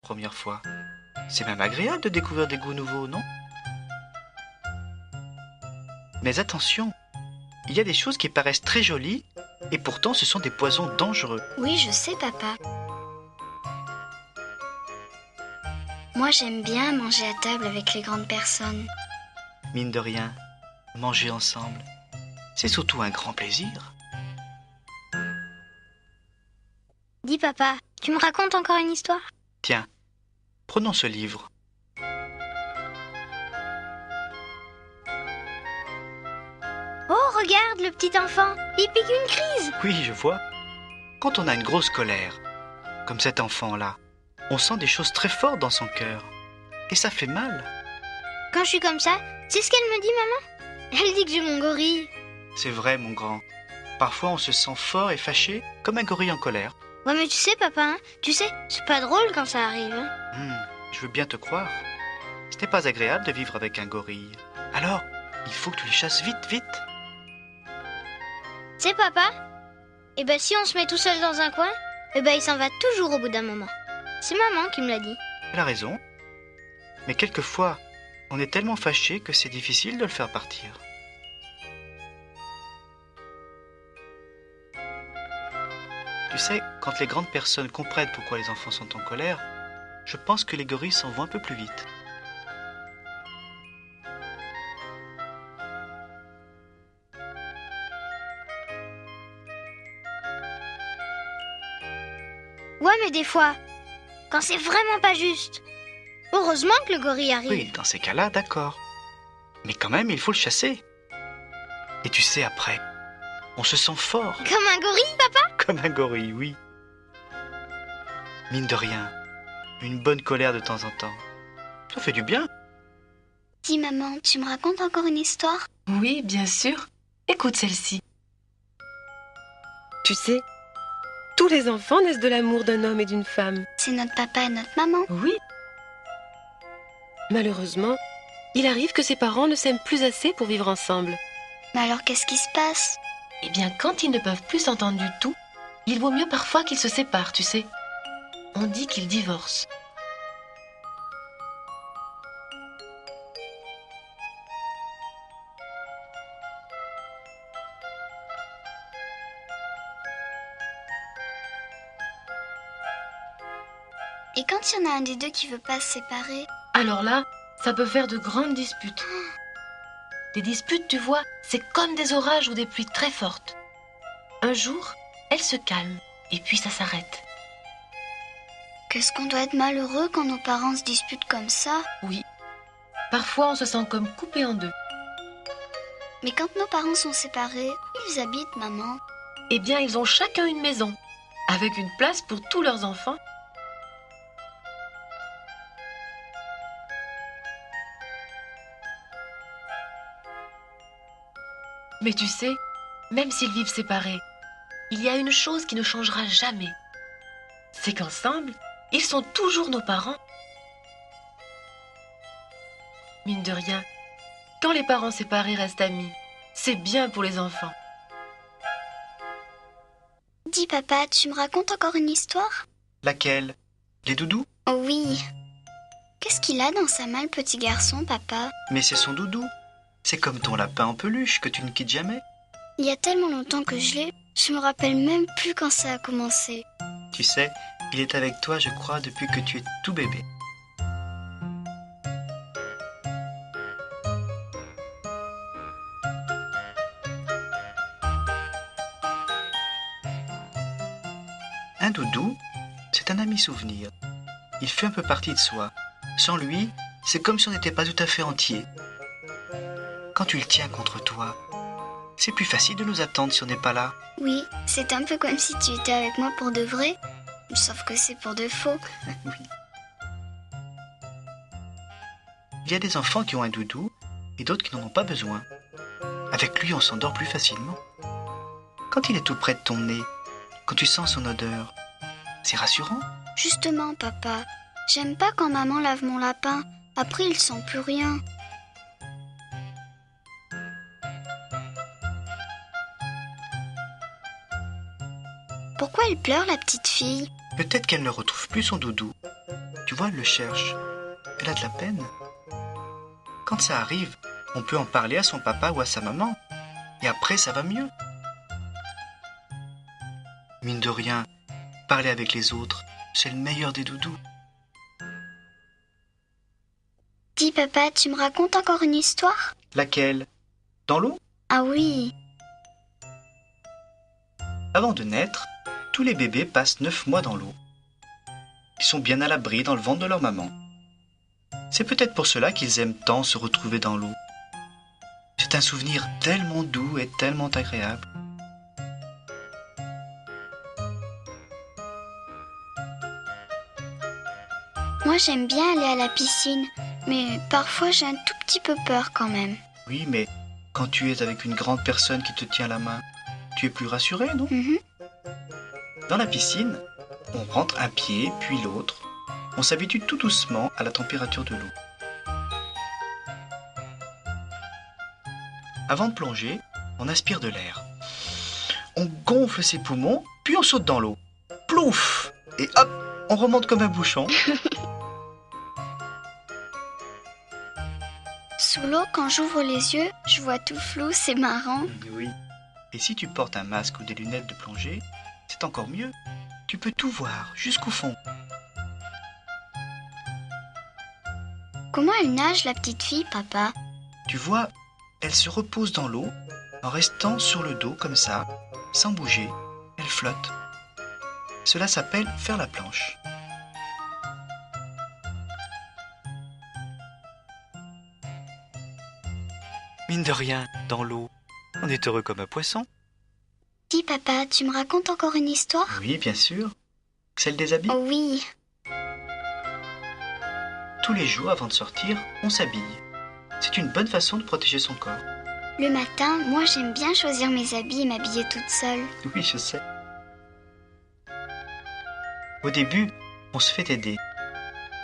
première fois. C'est même agréable de découvrir des goûts nouveaux, non? Mais attention, il y a des choses qui paraissent très jolies et pourtant ce sont des poisons dangereux. Oui, je sais, papa. Moi, j'aime bien manger à table avec les grandes personnes. Mine de rien, manger ensemble, c'est surtout un grand plaisir. Dis, papa, tu me racontes encore une histoire? Tiens, prenons ce livre. Oh, regarde, le petit enfant, il pique une crise. Oui, je vois. Quand on a une grosse colère, comme cet enfant-là, on sent des choses très fortes dans son cœur. Et ça fait mal. Quand je suis comme ça, tu sais ce qu'elle me dit, maman? Elle dit que j'ai mon gorille. C'est vrai, mon grand. Parfois, on se sent fort et fâché, comme un gorille en colère. Ouais, mais tu sais, papa, hein, tu sais, c'est pas drôle quand ça arrive. Hein. Je veux bien te croire. Ce n'est pas agréable de vivre avec un gorille. Alors, il faut que tu les chasses vite, vite. Tu sais, papa, eh ben si on se met tout seul dans un coin, eh ben il s'en va toujours au bout d'un moment. C'est maman qui me l'a dit. Elle a raison. Mais quelquefois, on est tellement fâché que c'est difficile de le faire partir. Tu sais, quand les grandes personnes comprennent pourquoi les enfants sont en colère, je pense que les gorilles s'en vont un peu plus vite. Ouais, mais des fois, quand c'est vraiment pas juste. Heureusement que le gorille arrive. Oui, dans ces cas-là, d'accord. Mais quand même, il faut le chasser. Et tu sais, après, on se sent fort. Comme un gorille, papa? Comme un gorille, oui. Mine de rien, une bonne colère de temps en temps. Ça fait du bien. Dis, maman, tu me racontes encore une histoire? Oui, bien sûr. Écoute celle-ci. Tu sais, tous les enfants naissent de l'amour d'un homme et d'une femme. C'est notre papa et notre maman. Oui. Malheureusement, il arrive que ses parents ne s'aiment plus assez pour vivre ensemble. Mais alors, qu'est-ce qui se passe? Eh bien, quand ils ne peuvent plus s'entendre du tout, il vaut mieux parfois qu'ils se séparent, tu sais. On dit qu'ils divorcent. Et quand il y en a un des deux qui veut pas se séparer? Alors là, ça peut faire de grandes disputes. Des disputes, tu vois, c'est comme des orages ou des pluies très fortes. Un jour, elles se calment, et puis ça s'arrête. Qu'est-ce qu'on doit être malheureux quand nos parents se disputent comme ça? Oui. Parfois, on se sent comme coupé en deux. Mais quand nos parents sont séparés, où ils habitent, maman? Eh bien, ils ont chacun une maison, avec une place pour tous leurs enfants. Mais tu sais, même s'ils vivent séparés, il y a une chose qui ne changera jamais. C'est qu'ensemble, ils sont toujours nos parents. Mine de rien, quand les parents séparés restent amis, c'est bien pour les enfants. Dis, papa, tu me racontes encore une histoire? Laquelle? Les doudous? Oh oui. Qu'est-ce qu'il a dans sa main, le petit garçon, papa? Mais c'est son doudou. C'est comme ton lapin en peluche que tu ne quittes jamais. Il y a tellement longtemps que je l'ai, je me rappelle même plus quand ça a commencé. Tu sais, il est avec toi, je crois, depuis que tu es tout bébé. Un doudou, c'est un ami souvenir. Il fait un peu partie de soi. Sans lui, c'est comme si on n'était pas tout à fait entier. Quand tu le tiens contre toi, c'est plus facile de nous attendre si on n'est pas là. Oui, c'est un peu comme si tu étais avec moi pour de vrai, sauf que c'est pour de faux. Oui. Il y a des enfants qui ont un doudou et d'autres qui n'en ont pas besoin. Avec lui, on s'endort plus facilement. Quand il est tout près de ton nez, quand tu sens son odeur, c'est rassurant. Justement, papa, j'aime pas quand maman lave mon lapin. Après, il sent plus rien. Pourquoi elle pleure, la petite fille? Peut-être qu'elle ne retrouve plus son doudou. Tu vois, elle le cherche. Elle a de la peine. Quand ça arrive, on peut en parler à son papa ou à sa maman. Et après, ça va mieux. Mine de rien, parler avec les autres, c'est le meilleur des doudous. Dis papa, tu me racontes encore une histoire? Laquelle? Dans l'eau? Ah oui. Avant de naître, tous les bébés passent 9 mois dans l'eau. Ils sont bien à l'abri dans le ventre de leur maman. C'est peut-être pour cela qu'ils aiment tant se retrouver dans l'eau. C'est un souvenir tellement doux et tellement agréable. Moi j'aime bien aller à la piscine, mais parfois j'ai un tout petit peu peur quand même. Oui, mais quand tu es avec une grande personne qui te tient la main, tu es plus rassuré, non? Mhm. Dans la piscine, on rentre un pied, puis l'autre. On s'habitue tout doucement à la température de l'eau. Avant de plonger, on aspire de l'air. On gonfle ses poumons, puis on saute dans l'eau. Plouf! Et hop, on remonte comme un bouchon. Sous l'eau, quand j'ouvre les yeux, je vois tout flou, c'est marrant. Oui. Et si tu portes un masque ou des lunettes de plongée, c'est encore mieux. Tu peux tout voir jusqu'au fond. Comment elle nage la petite fille, papa? Tu vois, elle se repose dans l'eau en restant sur le dos comme ça, sans bouger. Elle flotte. Cela s'appelle faire la planche. Mine de rien, dans l'eau, on est heureux comme un poisson. Dis papa, tu me racontes encore une histoire? Oui, bien sûr. Celle des habits. Oh oui. Tous les jours, avant de sortir, on s'habille. C'est une bonne façon de protéger son corps. Le matin, moi j'aime bien choisir mes habits et m'habiller toute seule. Oui, je sais. Au début, on se fait aider.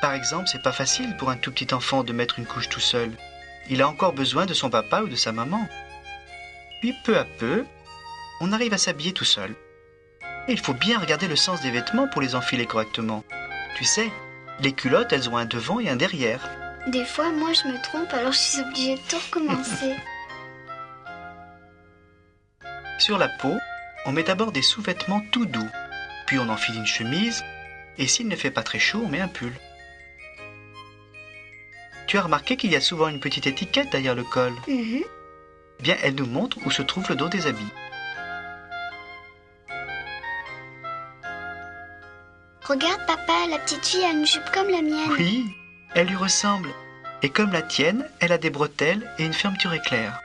Par exemple, c'est pas facile pour un tout petit enfant de mettre une couche tout seul. Il a encore besoin de son papa ou de sa maman. Puis peu à peu, on arrive à s'habiller tout seul. Et il faut bien regarder le sens des vêtements pour les enfiler correctement. Tu sais, les culottes, elles ont un devant et un derrière. Des fois, moi je me trompe, alors je suis obligée de tout recommencer. Sur la peau, on met d'abord des sous-vêtements tout doux. Puis on enfile une chemise. Et s'il ne fait pas très chaud, on met un pull. Tu as remarqué qu'il y a souvent une petite étiquette derrière le col. Mhm. Eh bien, elle nous montre où se trouve le dos des habits. Regarde papa, la petite fille a une jupe comme la mienne. Oui, elle lui ressemble. Et comme la tienne, elle a des bretelles et une fermeture éclair.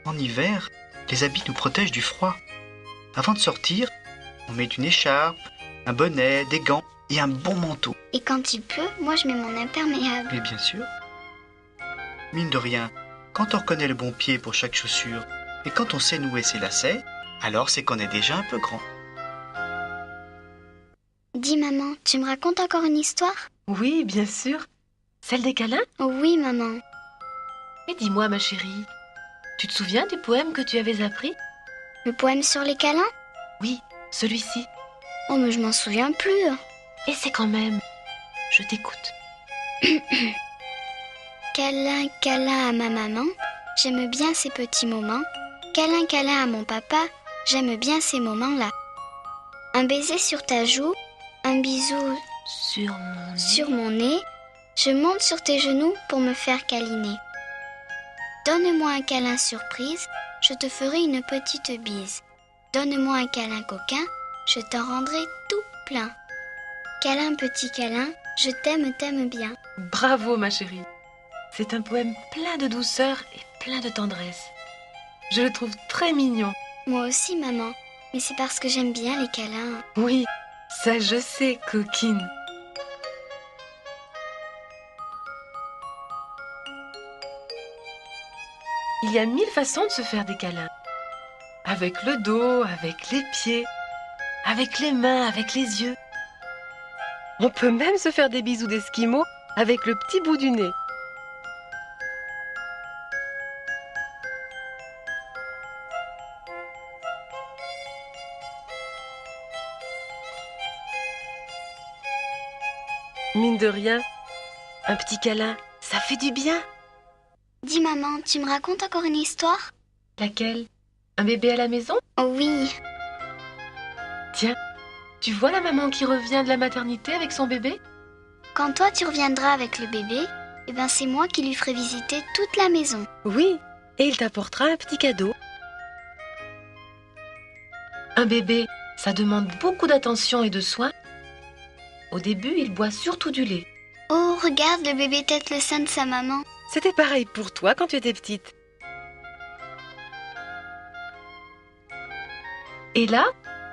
En hiver, les habits nous protègent du froid. Avant de sortir, on met une écharpe, un bonnet, des gants et un bon manteau. Et quand il pleut, moi je mets mon imperméable. Mais bien sûr. Mine de rien, quand on reconnaît le bon pied pour chaque chaussure et quand on sait nouer ses lacets, alors c'est qu'on est déjà un peu grand. Dis maman, tu me racontes encore une histoire? Oui, bien sûr. Celle des câlins? Oh oui maman. Mais dis-moi, ma chérie, tu te souviens du poème que tu avais appris? Le poème sur les câlins? Oui, celui-ci. Oh mais je m'en souviens plus. Et c'est quand même. Je t'écoute. Câlin, câlin à ma maman, j'aime bien ces petits moments. Câlin, câlin à mon papa, j'aime bien ces moments-là. Un baiser sur ta joue, un bisou sur mon nez, je monte sur tes genoux pour me faire câliner. Donne-moi un câlin surprise, je te ferai une petite bise. Donne-moi un câlin coquin, je t'en rendrai tout plein. Câlin, petit câlin, je t'aime, t'aime bien. Bravo, ma chérie. C'est un poème plein de douceur et plein de tendresse. Je le trouve très mignon. Moi aussi, maman, mais c'est parce que j'aime bien les câlins. Oui, ça je sais, coquine. Il y a 1000 façons de se faire des câlins. Avec le dos, avec les pieds, avec les mains, avec les yeux. On peut même se faire des bisous d'esquimaux avec le petit bout du nez. Mine de rien, un petit câlin, ça fait du bien. Dis maman, tu me racontes encore une histoire? Laquelle? Un bébé à la maison? Oh oui. Tiens, tu vois la maman qui revient de la maternité avec son bébé? Quand toi tu reviendras avec le bébé, eh ben c'est moi qui lui ferai visiter toute la maison. Oui, et il t'apportera un petit cadeau. Un bébé, ça demande beaucoup d'attention et de soins. Au début, il boit surtout du lait. Oh, regarde, le bébé tète le sein de sa maman. C'était pareil pour toi quand tu étais petite. Et là,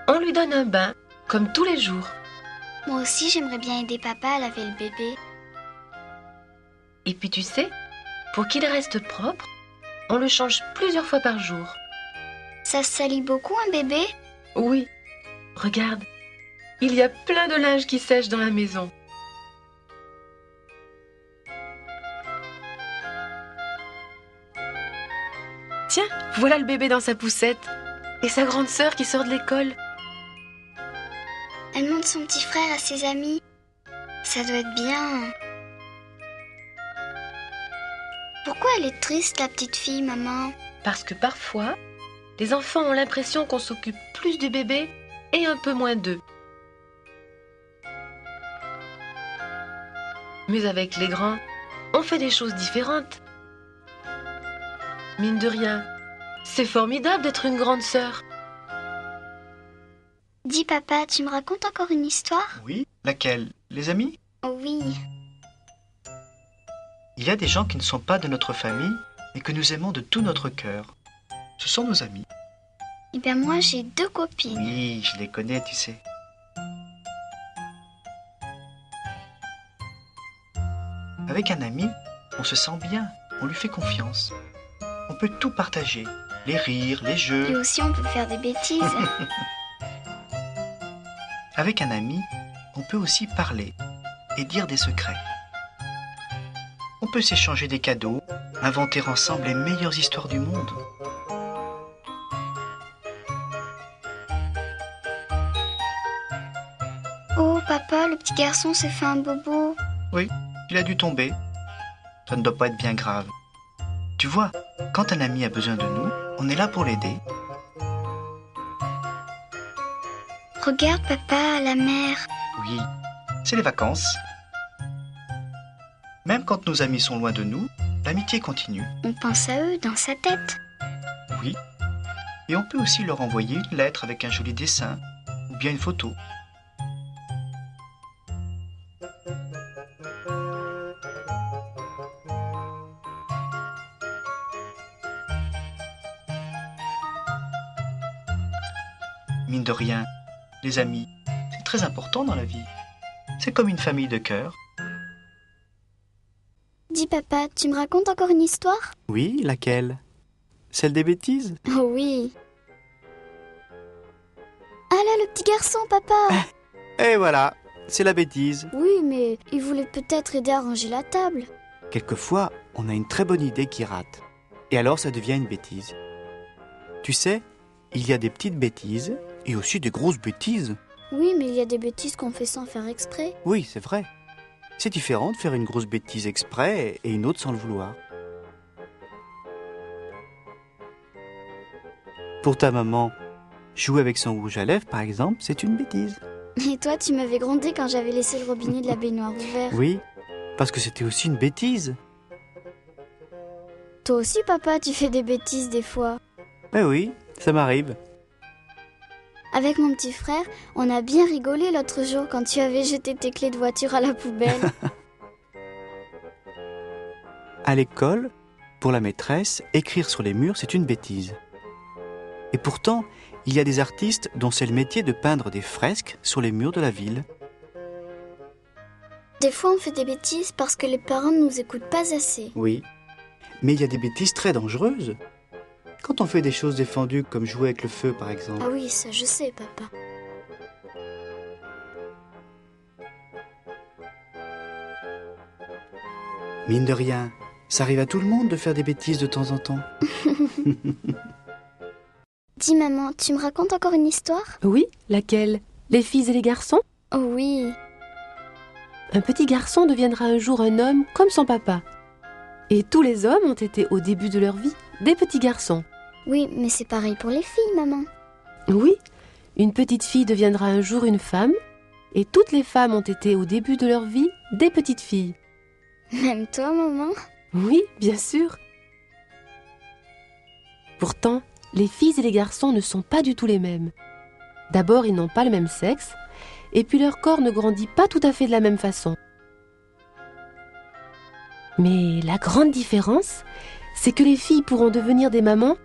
on lui donne un bain, comme tous les jours. Moi aussi, j'aimerais bien aider papa à laver le bébé. Et puis tu sais, pour qu'il reste propre, on le change plusieurs fois par jour. Ça se salit beaucoup un bébé? Oui, regarde, il y a plein de linge qui sèche dans la maison. Tiens, voilà le bébé dans sa poussette et sa grande sœur qui sort de l'école. Elle montre son petit frère à ses amis. Ça doit être bien. Pourquoi elle est triste, la petite fille, maman? Parce que parfois, les enfants ont l'impression qu'on s'occupe plus du bébé et un peu moins d'eux. Mais avec les grands, on fait des choses différentes. Mine de rien, c'est formidable d'être une grande sœur. Dis papa, tu me racontes encore une histoire? Oui, laquelle? Les amis? Oh oui. Il y a des gens qui ne sont pas de notre famille et que nous aimons de tout notre cœur. Ce sont nos amis. Eh bien moi j'ai 2 copines. Oui, je les connais, tu sais. Avec un ami, on se sent bien, on lui fait confiance. On peut tout partager, les rires, les Et jeux. aussi on peut faire des bêtises. Avec un ami, on peut aussi parler et dire des secrets. On peut s'échanger des cadeaux, inventer ensemble les meilleures histoires du monde. Oh papa, le petit garçon s'est fait un bobo. Oui, il a dû tomber. Ça ne doit pas être bien grave. Tu vois, quand un ami a besoin de nous, on est là pour l'aider. Regarde papa, la mer. Oui, c'est les vacances. Même quand nos amis sont loin de nous, l'amitié continue. On pense à eux dans sa tête. Oui. Et on peut aussi leur envoyer une lettre avec un joli dessin ou bien une photo. Mine de rien, les amis, c'est très important dans la vie. C'est comme une famille de cœur. Dis papa, tu me racontes encore une histoire? Oui, laquelle? Celle des bêtises? Oh oui. Ah là, le petit garçon, papa. Et voilà, c'est la bêtise. Oui, mais il voulait peut-être aider à ranger la table. Quelquefois, on a une très bonne idée qui rate. Et alors ça devient une bêtise. Tu sais, il y a des petites bêtises et aussi des grosses bêtises. Oui, mais il y a des bêtises qu'on fait sans faire exprès. Oui, c'est vrai. C'est différent de faire une grosse bêtise exprès et une autre sans le vouloir. Pour ta maman, jouer avec son rouge à lèvres, par exemple, c'est une bêtise. Et toi, tu m'avais grondé quand j'avais laissé le robinet de la baignoire ouvert. Oui, parce que c'était aussi une bêtise. Toi aussi, papa, tu fais des bêtises des fois. Ben oui, ça m'arrive. Avec mon petit frère, on a bien rigolé l'autre jour quand tu avais jeté tes clés de voiture à la poubelle. À l'école, pour la maîtresse, écrire sur les murs, c'est une bêtise. Et pourtant, il y a des artistes dont c'est le métier de peindre des fresques sur les murs de la ville. Des fois, on fait des bêtises parce que les parents ne nous écoutent pas assez. Oui, mais il y a des bêtises très dangereuses. Quand on fait des choses défendues comme jouer avec le feu, par exemple. Ah oui, ça je sais, papa. Mine de rien, ça arrive à tout le monde de faire des bêtises de temps en temps. Dis maman, tu me racontes encore une histoire? Oui, laquelle? Les filles et les garçons? Oh oui. un petit garçon deviendra un jour un homme comme son papa. Et tous les hommes ont été au début de leur vie des petits garçons. Oui, mais c'est pareil pour les filles, maman. Oui, une petite fille deviendra un jour une femme, et toutes les femmes ont été au début de leur vie des petites filles. Même toi, maman? Oui, bien sûr. Pourtant, les filles et les garçons ne sont pas du tout les mêmes. D'abord, ils n'ont pas le même sexe, et puis leur corps ne grandit pas tout à fait de la même façon. Mais la grande différence, c'est que les filles pourront devenir des mamans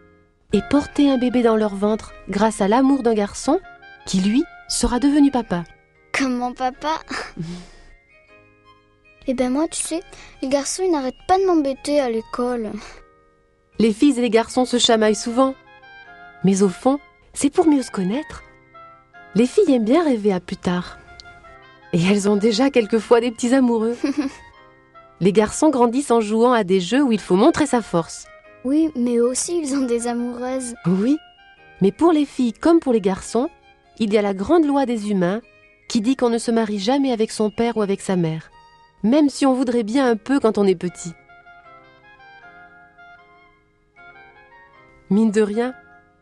et porter un bébé dans leur ventre grâce à l'amour d'un garçon qui, lui, sera devenu papa. Comme mon papa. Eh ben moi, tu sais, les garçons, ils n'arrêtent pas de m'embêter à l'école. Les filles et les garçons se chamaillent souvent. Mais au fond, c'est pour mieux se connaître. Les filles aiment bien rêver à plus tard. Et elles ont déjà quelquefois des petits amoureux. Les garçons grandissent en jouant à des jeux où il faut montrer sa force. Oui, mais eux aussi, ils ont des amoureuses. Oui, mais pour les filles comme pour les garçons, il y a la grande loi des humains qui dit qu'on ne se marie jamais avec son père ou avec sa mère, même si on voudrait bien un peu quand on est petit. Mine de rien,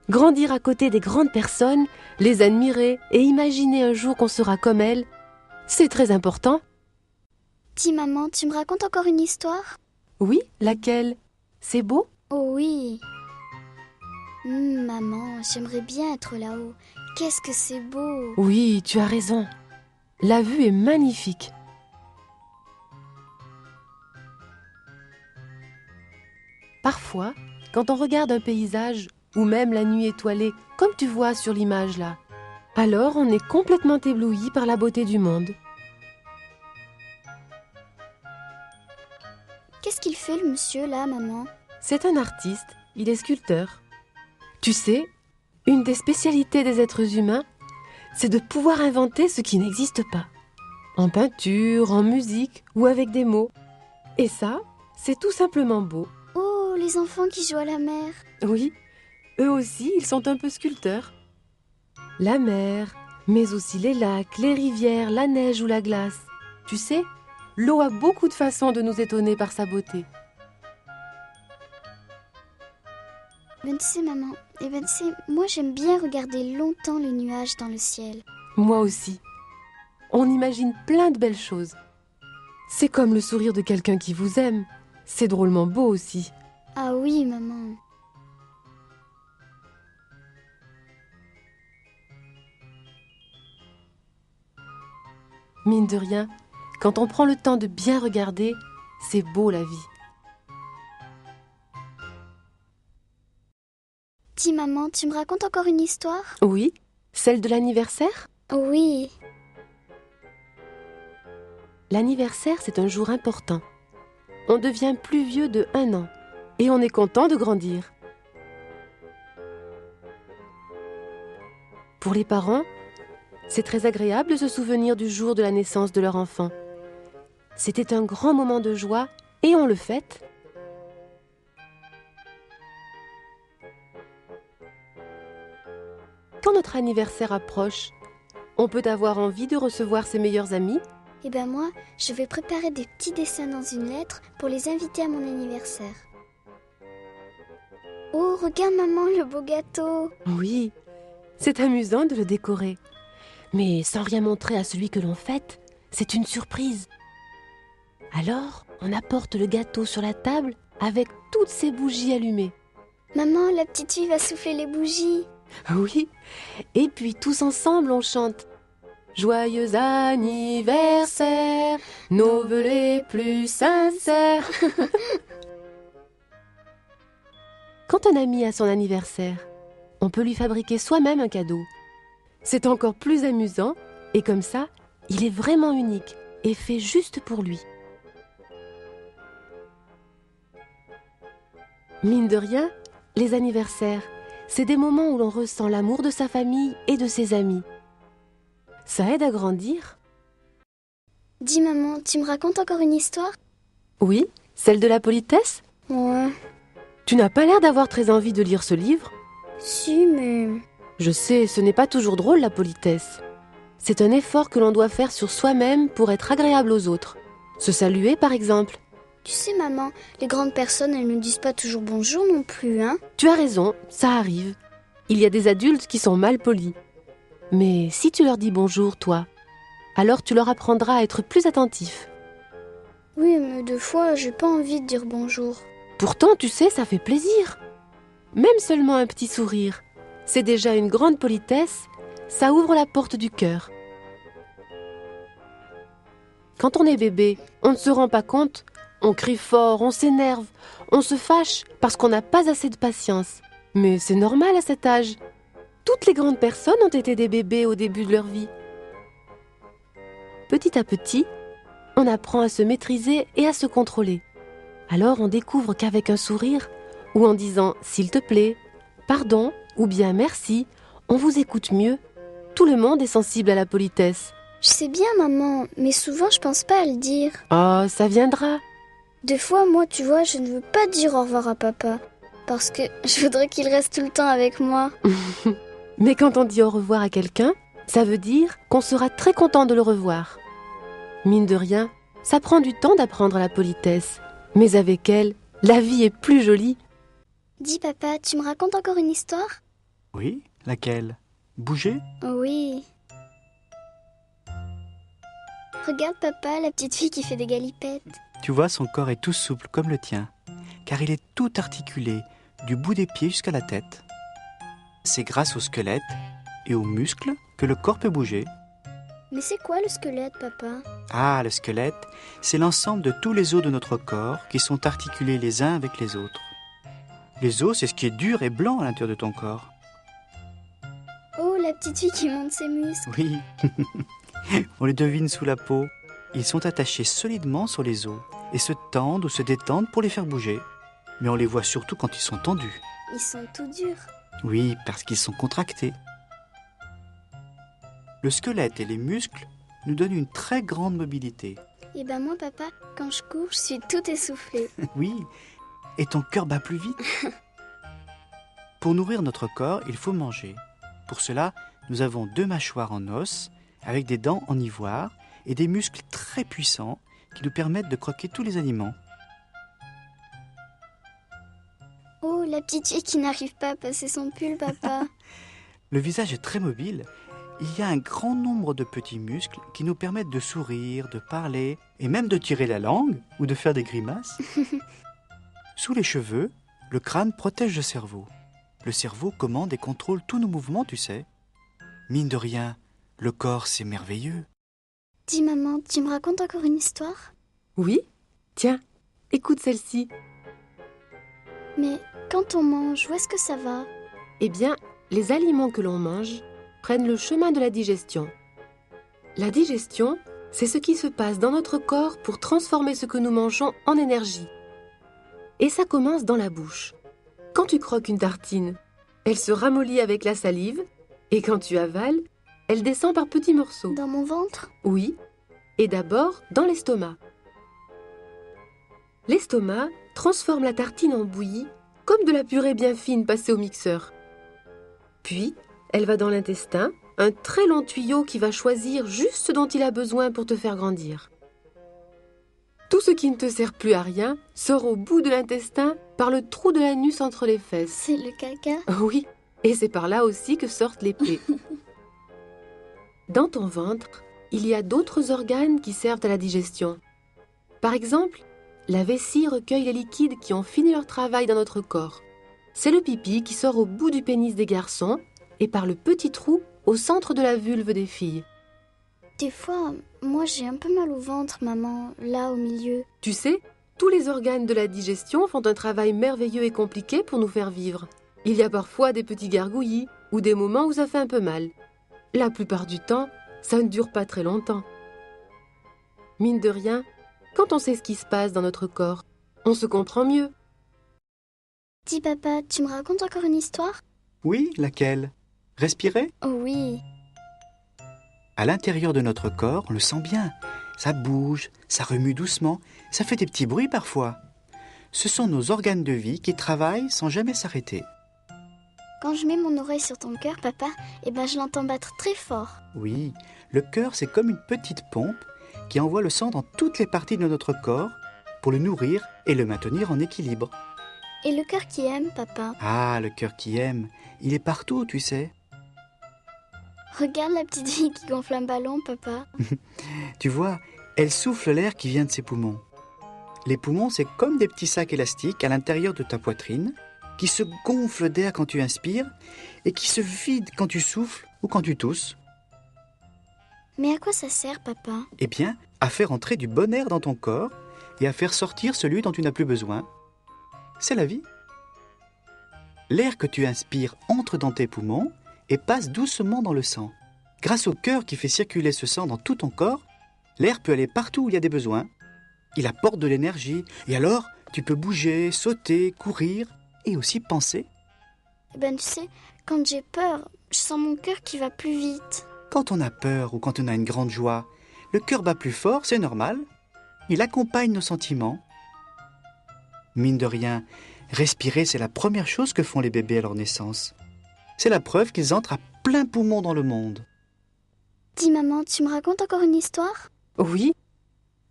grandir à côté des grandes personnes, les admirer et imaginer un jour qu'on sera comme elles, c'est très important. Dis maman, tu me racontes encore une histoire? Oui, laquelle? C'est beau? Oh oui. Maman, j'aimerais bien être là-haut. Qu'est-ce que c'est beau. Oui, tu as raison. La vue est magnifique. Parfois, quand on regarde un paysage ou même la nuit étoilée, comme tu vois sur l'image là, alors on est complètement ébloui par la beauté du monde. Qu'est-ce qu'il fait le monsieur là, maman? C'est un artiste, il est sculpteur. Tu sais, une des spécialités des êtres humains, c'est de pouvoir inventer ce qui n'existe pas. En peinture, en musique ou avec des mots. Et ça, c'est tout simplement beau. Oh, les enfants qui jouent à la mer. Oui, eux aussi, ils sont un peu sculpteurs. La mer, mais aussi les lacs, les rivières, la neige ou la glace. Tu sais, l'eau a beaucoup de façons de nous étonner par sa beauté. Ben tu sais, maman, tu sais, moi j'aime bien regarder longtemps les nuages dans le ciel. Moi aussi. On imagine plein de belles choses. C'est comme le sourire de quelqu'un qui vous aime. C'est drôlement beau aussi. Ah oui, maman. Mine de rien, quand on prend le temps de bien regarder, c'est beau la vie. Dis maman, tu me racontes encore une histoire? Oui, celle de l'anniversaire? Oui. L'anniversaire, c'est un jour important. On devient plus vieux de 1 an et on est content de grandir. Pour les parents, c'est très agréable de se souvenir du jour de la naissance de leur enfant. C'était un grand moment de joie et on le fête. Quand notre anniversaire approche, on peut avoir envie de recevoir ses meilleurs amis. Eh ben moi, je vais préparer des petits dessins dans une lettre pour les inviter à mon anniversaire. Oh, regarde maman, le beau gâteau. Oui, c'est amusant de le décorer. Mais sans rien montrer à celui que l'on fête, c'est une surprise. Alors, on apporte le gâteau sur la table avec toutes ces bougies allumées. Maman, la petite fille va souffler les bougies. Oui, et puis tous ensemble on chante. Joyeux anniversaire, nos vœux les plus sincères. Quand un ami a son anniversaire, on peut lui fabriquer soi-même un cadeau. C'est encore plus amusant et comme ça, il est vraiment unique et fait juste pour lui. Mine de rien, les anniversaires, c'est des moments où l'on ressent l'amour de sa famille et de ses amis. Ça aide à grandir. Dis maman, tu me racontes encore une histoire? Oui, celle de la politesse? Ouais. Tu n'as pas l'air d'avoir très envie de lire ce livre? Si, mais... Je sais, ce n'est pas toujours drôle la politesse. c'est un effort que l'on doit faire sur soi-même pour être agréable aux autres. Se saluer, par exemple. Tu sais, maman, les grandes personnes, elles ne disent pas toujours bonjour non plus, hein? Tu as raison, ça arrive. Il y a des adultes qui sont mal polis. Mais si tu leur dis bonjour, toi, alors tu leur apprendras à être plus attentif. Oui, mais des fois, j'ai pas envie de dire bonjour. Pourtant, tu sais, ça fait plaisir. Même seulement un petit sourire, c'est déjà une grande politesse, ça ouvre la porte du cœur. Quand on est bébé, on ne se rend pas compte, on crie fort, on s'énerve, on se fâche parce qu'on n'a pas assez de patience. Mais c'est normal à cet âge. Toutes les grandes personnes ont été des bébés au début de leur vie. Petit à petit, on apprend à se maîtriser et à se contrôler. Alors on découvre qu'avec un sourire, ou en disant « s'il te plaît »,« pardon » ou bien « merci », on vous écoute mieux. Tout le monde est sensible à la politesse. Je sais bien, maman, mais souvent, je pense pas à le dire. Oh, ça viendra. Des fois, moi, tu vois, je ne veux pas dire au revoir à papa. Parce que je voudrais qu'il reste tout le temps avec moi. Mais quand on dit au revoir à quelqu'un, ça veut dire qu'on sera très content de le revoir. Mine de rien, ça prend du temps d'apprendre la politesse. Mais avec elle, la vie est plus jolie. Dis, papa, tu me racontes encore une histoire? Oui, laquelle? Bouger? Oui. Regarde, papa, la petite fille qui fait des galipettes. Tu vois, son corps est tout souple comme le tien, car il est tout articulé, du bout des pieds jusqu'à la tête. C'est grâce au squelette et aux muscles que le corps peut bouger. Mais c'est quoi le squelette, papa? Ah, le squelette, c'est l'ensemble de tous les os de notre corps qui sont articulés les uns avec les autres. Les os, c'est ce qui est dur et blanc à l'intérieur de ton corps. Oh, la petite fille qui monte ses muscles. Oui, on les devine sous la peau. Ils sont attachés solidement sur les os et se tendent ou se détendent pour les faire bouger. Mais on les voit surtout quand ils sont tendus. Ils sont tout durs. Oui, parce qu'ils sont contractés. Le squelette et les muscles nous donnent une très grande mobilité. Et ben moi, papa, quand je cours, je suis tout essoufflée. Oui, et ton cœur bat plus vite. Pour nourrir notre corps, il faut manger. Pour cela, nous avons 2 mâchoires en os, avec des dents en ivoire et des muscles très puissants qui nous permettent de croquer tous les aliments. Oh, la petite fille qui n'arrive pas à passer son pull, papa. Le visage est très mobile. Il y a un grand nombre de petits muscles qui nous permettent de sourire, de parler et même de tirer la langue ou de faire des grimaces. Sous les cheveux, le crâne protège le cerveau. Le cerveau commande et contrôle tous nos mouvements, tu sais. Mine de rien, le corps, c'est merveilleux. Dis, maman, tu me racontes encore une histoire? Oui? Tiens, écoute celle-ci. Mais quand on mange, où est-ce que ça va? Eh bien, les aliments que l'on mange prennent le chemin de la digestion. La digestion, c'est ce qui se passe dans notre corps pour transformer ce que nous mangeons en énergie. Et ça commence dans la bouche. Quand tu croques une tartine, elle se ramollit avec la salive, et quand tu avales, elle descend par petits morceaux. Dans mon ventre? Oui, et d'abord dans l'estomac. L'estomac transforme la tartine en bouillie, comme de la purée bien fine passée au mixeur. Puis, elle va dans l'intestin, un très long tuyau qui va choisir juste ce dont il a besoin pour te faire grandir. Tout ce qui ne te sert plus à rien sort au bout de l'intestin par le trou de l'anus entre les fesses. C'est le caca? Oui, et c'est par là aussi que sortent les plaies. Dans ton ventre, il y a d'autres organes qui servent à la digestion. Par exemple, la vessie recueille les liquides qui ont fini leur travail dans notre corps. C'est le pipi qui sort au bout du pénis des garçons et par le petit trou au centre de la vulve des filles. Des fois, moi j'ai un peu mal au ventre, maman, là au milieu. Tu sais, tous les organes de la digestion font un travail merveilleux et compliqué pour nous faire vivre. Il y a parfois des petits gargouillis ou des moments où ça fait un peu mal. La plupart du temps, ça ne dure pas très longtemps. Mine de rien, quand on sait ce qui se passe dans notre corps, on se comprend mieux. Dis, papa, tu me racontes encore une histoire? Oui, laquelle? Respirer? Oh oui. À l'intérieur de notre corps, on le sent bien. Ça bouge, ça remue doucement, ça fait des petits bruits parfois. Ce sont nos organes de vie qui travaillent sans jamais s'arrêter. Quand je mets mon oreille sur ton cœur, papa, je l'entends battre très fort. Oui, le cœur, c'est comme une petite pompe qui envoie le sang dans toutes les parties de notre corps pour le nourrir et le maintenir en équilibre. Et le cœur qui aime, papa? Ah, le cœur qui aime, il est partout, tu sais. Regarde la petite fille qui gonfle un ballon, papa. Tu vois, elle souffle l'air qui vient de ses poumons. Les poumons, c'est comme des petits sacs élastiques à l'intérieur de ta poitrine qui se gonflent d'air quand tu inspires et qui se vident quand tu souffles ou quand tu tousses. Mais à quoi ça sert, papa? Eh bien, à faire entrer du bon air dans ton corps et à faire sortir celui dont tu n'as plus besoin. C'est la vie. L'air que tu inspires entre dans tes poumons et passe doucement dans le sang. Grâce au cœur qui fait circuler ce sang dans tout ton corps, l'air peut aller partout où il y a des besoins. Il apporte de l'énergie et alors tu peux bouger, sauter, courir et aussi penser. Tu sais, quand j'ai peur, je sens mon cœur qui va plus vite. Quand on a peur ou quand on a une grande joie, le cœur bat plus fort, c'est normal. Il accompagne nos sentiments. Mine de rien, respirer, c'est la première chose que font les bébés à leur naissance. C'est la preuve qu'ils entrent à plein poumon dans le monde. Dis maman, tu me racontes encore une histoire? Oui.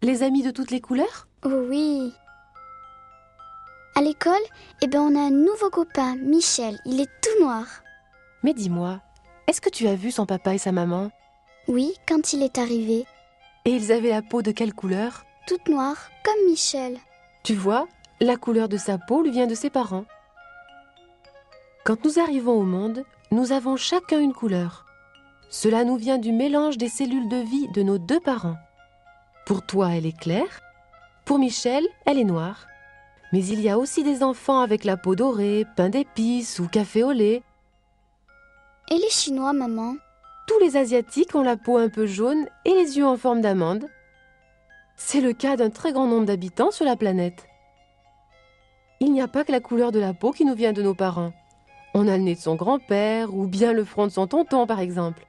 Les amis de toutes les couleurs? Oh oui. À l'école, on a un nouveau copain, Michel. Il est tout noir. Mais dis-moi, est-ce que tu as vu son papa et sa maman? Oui, quand il est arrivé. Et ils avaient la peau de quelle couleur? Toute noire, comme Michel. Tu vois, la couleur de sa peau lui vient de ses parents. Quand nous arrivons au monde, nous avons chacun une couleur. Cela nous vient du mélange des cellules de vie de nos deux parents. Pour toi, elle est claire. Pour Michel, elle est noire. Mais il y a aussi des enfants avec la peau dorée, pain d'épices ou café au lait. Et les Chinois, maman? Tous les Asiatiques ont la peau un peu jaune et les yeux en forme d'amande. C'est le cas d'un très grand nombre d'habitants sur la planète. Il n'y a pas que la couleur de la peau qui nous vient de nos parents. On a le nez de son grand-père ou bien le front de son tonton, par exemple.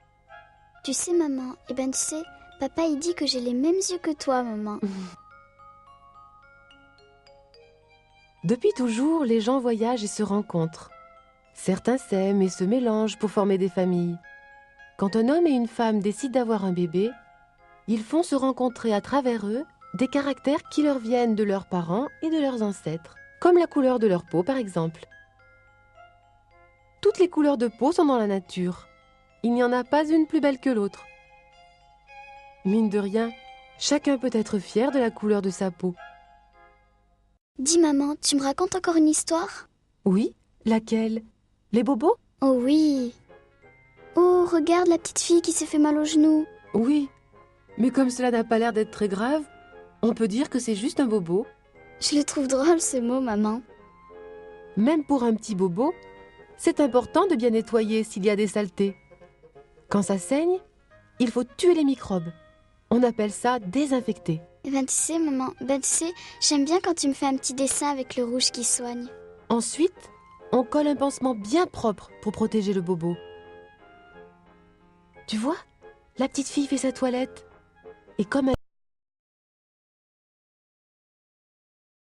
Tu sais, maman, tu sais, papa il dit que j'ai les mêmes yeux que toi, maman. Depuis toujours, les gens voyagent et se rencontrent. Certains s'aiment et se mélangent pour former des familles. Quand un homme et une femme décident d'avoir un bébé, ils font se rencontrer à travers eux des caractères qui leur viennent de leurs parents et de leurs ancêtres, comme la couleur de leur peau par exemple. Toutes les couleurs de peau sont dans la nature. Il n'y en a pas une plus belle que l'autre. Mine de rien, chacun peut être fier de la couleur de sa peau. Dis maman, tu me racontes encore une histoire? Oui, laquelle? Les bobos? Oh oui. Oh, regarde la petite fille qui s'est fait mal au genou. Oui, mais comme cela n'a pas l'air d'être très grave, on peut dire que c'est juste un bobo. Je le trouve drôle ce mot, maman. Même pour un petit bobo, c'est important de bien nettoyer s'il y a des saletés. Quand ça saigne, il faut tuer les microbes. On appelle ça désinfecter. Tu sais, maman, tu sais, j'aime bien quand tu me fais un petit dessin avec le rouge qui soigne. Ensuite, on colle un pansement bien propre pour protéger le bobo. Tu vois, la petite fille fait sa toilette. Et comme elle